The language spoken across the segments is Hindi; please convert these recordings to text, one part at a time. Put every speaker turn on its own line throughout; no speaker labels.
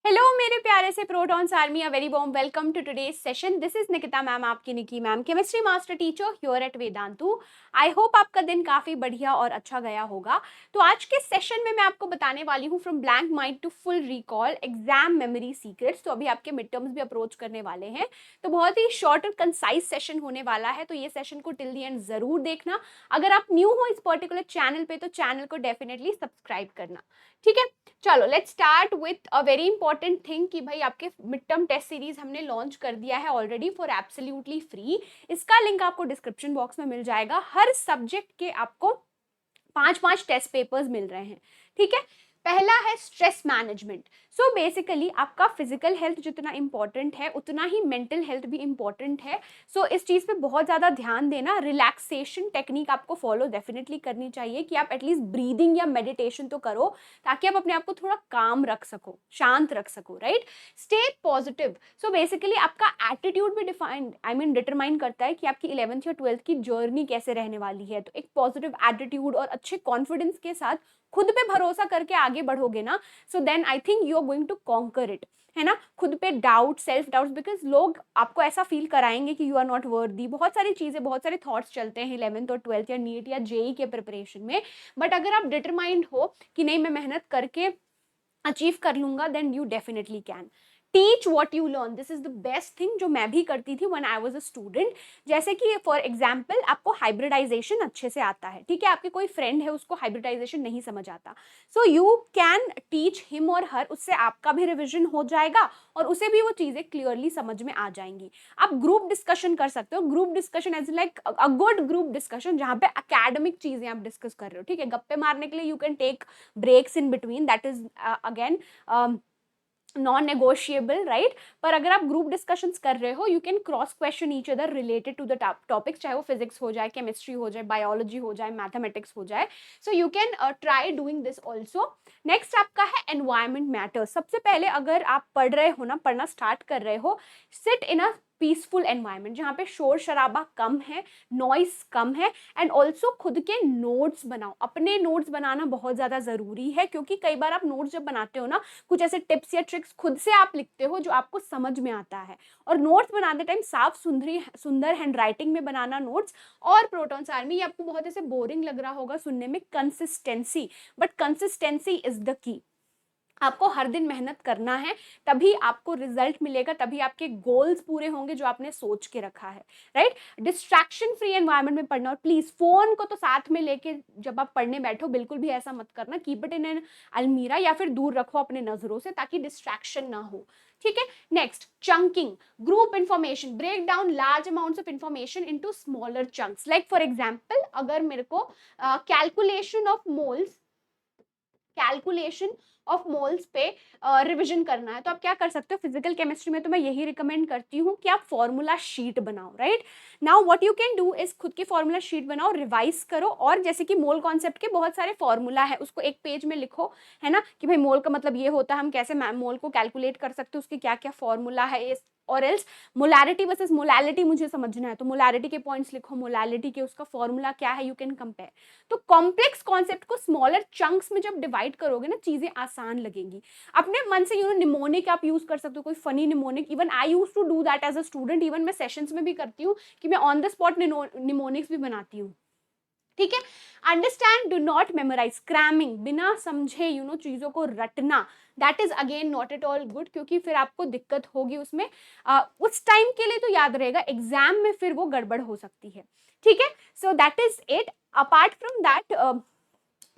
हेलो मेरे प्यारे से protons army, a very warm welcome to today's session. This is Nikita ma'am, आपकी Niki ma'am, chemistry master teacher here at Vedantu. I hope आपका दिन काफी बढ़िया और अच्छा गया होगा। तो आज के सेशन में मैं आपको बताने वाली हूँ from blank mind to full recall exam memory secrets. तो अभी आपके मिड टर्म्स भी अप्रोच करने वाले हैं, तो बहुत ही शॉर्ट और कंसाइज सेशन होने वाला है। तो ये सेशन को टिल दी एंड जरूर देखना। अगर आप न्यू हो इस पर्टिकुलर चैनल पे तो चैनल को डेफिनेटली सब्सक्राइब करना, ठीक है। चलो let's start with a very important thing कि भाई आपके मिड टर्म टेस्ट सीरीज हमने लॉन्च कर दिया है ऑलरेडी फॉर एब्सोल्युटली फ्री। इसका लिंक आपको डिस्क्रिप्शन बॉक्स में मिल जाएगा। हर सब्जेक्ट के आपको 5-5 टेस्ट पेपर्स मिल रहे हैं, ठीक है। पहला है स्ट्रेस मैनेजमेंट। सो बेसिकली आपका फिजिकल हेल्थ जितना इंपॉर्टेंट है उतना ही मेंटल हेल्थ भी इंपॉर्टेंट है। सो इस चीज़ पे बहुत ज़्यादा ध्यान देना। रिलैक्सेशन टेक्निक आपको फॉलो डेफिनेटली करनी चाहिए कि आप एटलीस्ट ब्रीदिंग या मेडिटेशन तो करो, ताकि आप अपने आप को थोड़ा काम रख सको, शांत रख सको, right. Stay positive. So basically आपका एटीट्यूड भी डिटरमाइन करता है कि आपकी 11th या 12th की जर्नी कैसे रहने वाली है। तो एक पॉजिटिव एटीट्यूड और अच्छे कॉन्फिडेंस के साथ खुद पे भरोसा करके आगे बढ़ोगे ना, so then I think you are going to conquer it, है ना। खुद पे डाउट, सेल्फ डाउट, बिकॉज लोग आपको ऐसा फील कराएंगे कि यू आर नॉट वर्दी। बहुत सारी चीजें, बहुत सारे थॉट्स चलते हैं 11th और 12th या नीट या जेई के प्रिपरेशन में। बट अगर आप डिटरमाइंड हो कि नहीं मैं मेहनत करके अचीव कर लूंगा, then you definitely can. Teach what you learn, this is the best thing जो मैं भी करती थी when I was a student. जैसे कि फॉर एग्जाम्पल आपको हाइब्रिडाइजेशन अच्छे से आता है, ठीक है। आपके कोई फ्रेंड है उसको हाइब्रिडाइजेशन नहीं समझ आता, so you can teach him और हर। उससे आपका भी रिविजन हो जाएगा और उसे भी वो चीजें क्लियरली समझ में आ जाएंगी। आप ग्रुप डिस्कशन कर सकते हो। Group discussion as like a good group discussion जहाँ पे अकेडमिक चीजें आप डिस्कस कर रहे हो, ठीक है। गप्पे मारने के लिए you can take breaks in between, that is again non negotiable, right. पर अगर आप ग्रुप डिस्कशंस कर रहे हो, you can cross question each other related to the topics, चाहे वो फिजिक्स हो जाए, केमिस्ट्री हो जाए, बायोलॉजी हो जाए, मैथमेटिक्स हो जाए। So you can try doing this also. Next आपका है एनवायरमेंट मैटर्स। सबसे पहले अगर आप पढ़ रहे हो ना, पढ़ना स्टार्ट कर रहे हो, sit in a peaceful environment जहाँ पे शोर शराबा कम है, नॉइस कम है। एंड ऑल्सो खुद के नोट्स बनाओ। अपने नोट्स बनाना बहुत ज़्यादा ज़रूरी है, क्योंकि कई बार आप नोट्स जब बनाते हो ना, कुछ ऐसे टिप्स या ट्रिक्स खुद से आप लिखते हो जो आपको समझ में आता है। और नोट्स बनाते टाइम साफ सुंदर हैंड राइटिंग में बनाना नोट्स। और प्रोटॉन्स आर्मी, ये आपको बहुत ऐसे बोरिंग लग रहा होगा सुनने में, consistency, but consistency is the key. आपको हर दिन मेहनत करना है, तभी आपको रिजल्ट मिलेगा, तभी आपके गोल्स पूरे होंगे जो आपने सोच के रखा है, राइट। डिस्ट्रैक्शन फ्री एनवायरनमेंट में पढ़ना। और प्लीज फोन को तो साथ में लेके जब आप पढ़ने बैठो बिल्कुल भी ऐसा मत करना। कीप इट इन एन अलमीरा या फिर दूर रखो अपने नजरों से, ताकि डिस्ट्रैक्शन ना हो, ठीक है। Next, chunking. Group information, break down large amounts of information into smaller chunks. Like for example, अगर मेरे को कैलकुलेशन ऑफ मोल्स पे रिवीजन करना है, तो आप क्या कर सकते हो। फिजिकल केमिस्ट्री में तो मैं यही रिकमेंड करती हूँ कि आप फॉर्मूला शीट बनाओ, right. Now what you can do is खुद की फॉर्मूला शीट बनाओ, रिवाइज करो। और जैसे कि मोल कॉन्सेप्ट के बहुत सारे फॉर्मूला है, उसको एक पेज में लिखो, है ना, कि भाई मोल का मतलब ये होता है, हम कैसे मोल को कैलकुलेट कर सकते हो, उसके क्या क्या फॉर्मूला है। और एल्स मोलैरिटी वर्सेस मोलैलिटी मुझे समझना है, तो मोलैरिटी के पॉइंट्स लिखो, मोलैलिटी के उसका फॉर्मूला क्या है, यू कैन कंपेयर। तो कॉम्प्लेक्स कॉन्सेप्ट को स्मॉलर चंक्स में जब डिवाइड करोगे ना, चीजें आसान लगेंगी। अपने मन से निमोनिक आप यूज कर सकते हो, कोई funny mnemonic. Even I use to do that as a student. Even मैं सेशंस में भी करती हूँ कि मैं ऑन द स्पॉट निमोनिक्स भी बनाती हूँ, ठीक है। Understand, do not memorize. Cramming, बिना समझे चीजों को रटना, that is again not at all good, क्योंकि फिर आपको दिक्कत होगी उसमें। उस टाइम के लिए तो याद रहेगा, एग्जाम में फिर वो गड़बड़ हो सकती है, ठीक है। So that is it. Apart from that,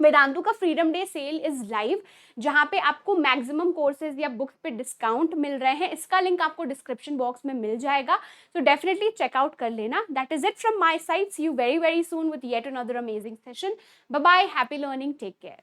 Vedantu का freedom day sale is live, जहां पे आपको मैक्सिमम कोर्सेज या बुक्स पे डिस्काउंट मिल रहे हैं। इसका लिंक आपको डिस्क्रिप्शन बॉक्स में मिल जाएगा, तो डेफिनेटली चेकआउट कर लेना। That is it from my side. See you very very soon with yet another amazing session. Bye bye, happy learning, take care.